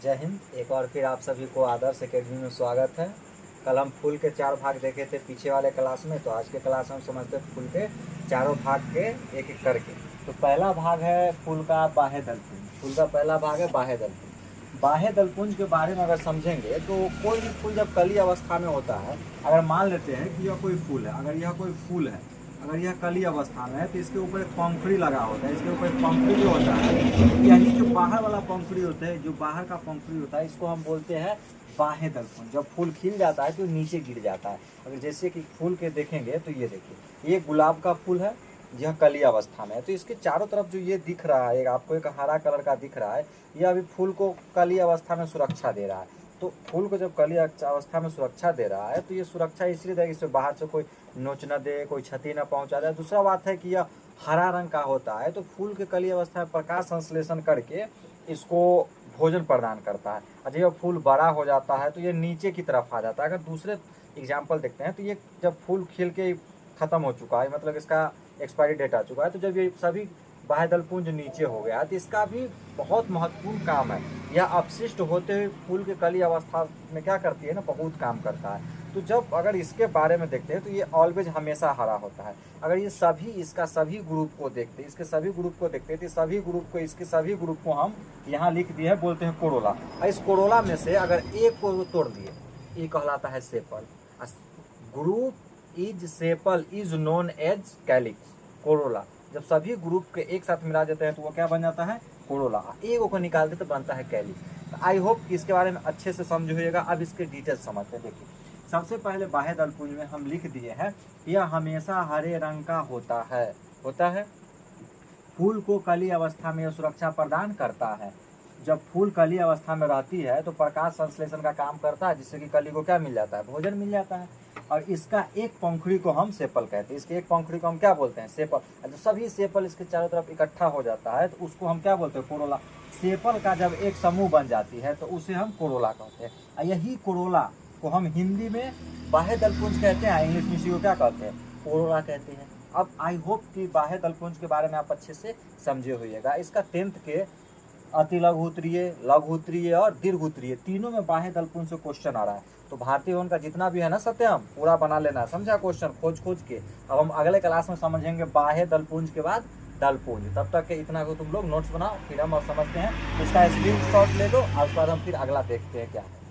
जय हिंद। एक बार फिर आप सभी को आदर्श एकेडमी में स्वागत है। कल हम फूल के 4 भाग देखे थे पीछे वाले क्लास में, तो आज के क्लास में हम समझते हैं फूल के चारों भाग के एक एक करके। तो पहला भाग है फूल का बाह्य दलपुंज। फूल का पहला भाग है बाह्य दलपुंज। बाह्य दलपुंज के बारे में अगर समझेंगे तो कोई भी फूल जब कली अवस्था में होता है, अगर मान लेते हैं कि यह कोई फूल है, अगर यह कोई फूल है, अगर यह कली अवस्था में है तो इसके ऊपर एक पंखुड़ी लगा होता है। इसके ऊपर एक पंखुड़ी जो होता है, यही जो बाहर वाला पंखुड़ी होता है, जो बाहर का पंखुड़ी होता है, इसको हम बोलते हैं बाह्य दलपुंज। जब फूल खिल जाता है तो नीचे गिर जाता है। अगर जैसे कि फूल के देखेंगे तो ये देखिए, ये गुलाब का फूल है, यह कली अवस्था में है। तो इसके चारों तरफ जो ये दिख रहा है, आपको एक हरा कलर का दिख रहा है, यह अभी फूल को कली अवस्था में सुरक्षा दे रहा है। तो फूल को जब कली अवस्था में सुरक्षा दे रहा है तो ये सुरक्षा इसलिए देगा कि इससे बाहर से कोई नोच न दे, कोई क्षति न पहुंचा दे। दूसरा बात है कि यह हरा रंग का होता है, तो फूल के कली अवस्था में प्रकाश संश्लेषण करके इसको भोजन प्रदान करता है। और जब यह फूल बड़ा हो जाता है तो ये नीचे की तरफ आ जाता है। अगर दूसरे एग्जाम्पल देखते हैं तो ये जब फूल खिल के खत्म हो चुका है, मतलब इसका एक्सपायरी डेट आ चुका है, तो जब ये सभी बाह्य दलपुंज नीचे हो गया तो इसका भी बहुत महत्वपूर्ण काम है। यह अपशिष्ट होते हुए फूल के कली अवस्था में क्या करती है ना, बहुत काम करता है। तो जब अगर इसके बारे में देखते हैं तो ये ऑलवेज हमेशा हरा होता है। अगर ये सभी इसका सभी ग्रुप को देखते हैं, इसके सभी ग्रुप को देखते हैं तो सभी ग्रुप को, इसके सभी ग्रुप को हम यहाँ लिख दिए हैं, बोलते हैं कोरोला। और इस कोरोला में से अगर एक को तोड़ दिए, ये कहलाता है sepal. Group is sepal is known as calyx. Corolla जब सभी ग्रुप के एक साथ मिला देते हैं तो वो क्या बन जाता है, कोरोला। एक को निकाल देते तो बनता है कैलिक्स। तो आई होप कि इसके बारे में अच्छे से समझ होइएगा। अब इसके डिटेल्स समझते हैं। देखिए, सबसे पहले बाह्य दलपुंज में हम लिख दिए हैं, यह हमेशा हरे रंग का होता है। फूल को कली अवस्था में सुरक्षा प्रदान करता है। जब फूल कली अवस्था में रहती है तो प्रकाश संश्लेषण का काम करता है, जिससे कि कली को क्या मिल जाता है, भोजन मिल जाता है। और इसका एक पंखुड़ी को हम सेपल कहते हैं। इसके एक पंखुड़ी को हम क्या बोलते हैं, सेपल। तो सभी सेपल इसके चारों तरफ इकट्ठा हो जाता है तो उसको हम क्या बोलते हैं, कोरोला। सेपल का जब एक समूह बन जाती है तो उसे हम कोरोला कहते हैं। और यही कोरोला को हम हिंदी में बाह्य दलपुंज कहते हैं, इंग्लिश में इसी को क्या कहते हैं, कोरोला कहते हैं। अब आई होप कि बाह्य दलपुंज के बारे में आप अच्छे से समझे होइएगा। इसका 10th के अति लघु उत्तरीय, लघु उत्तरीय और दीर्घ उत्तरीय तीनों में बाह्य दलपुंज से क्वेश्चन आ रहा है। तो भारतीय वन का जितना भी है ना सत्यम, पूरा बना लेना, समझा, क्वेश्चन खोज के। अब हम अगले क्लास में समझेंगे बाह्य दलपुंज के बाद दलपुंज। तब तक के इतना को तुम लोग नोट्स बनाओ, फिर हम समझते हैं। इसका स्क्रीनशॉट ले दो और उसके बाद हम फिर अगला देखते हैं क्या है।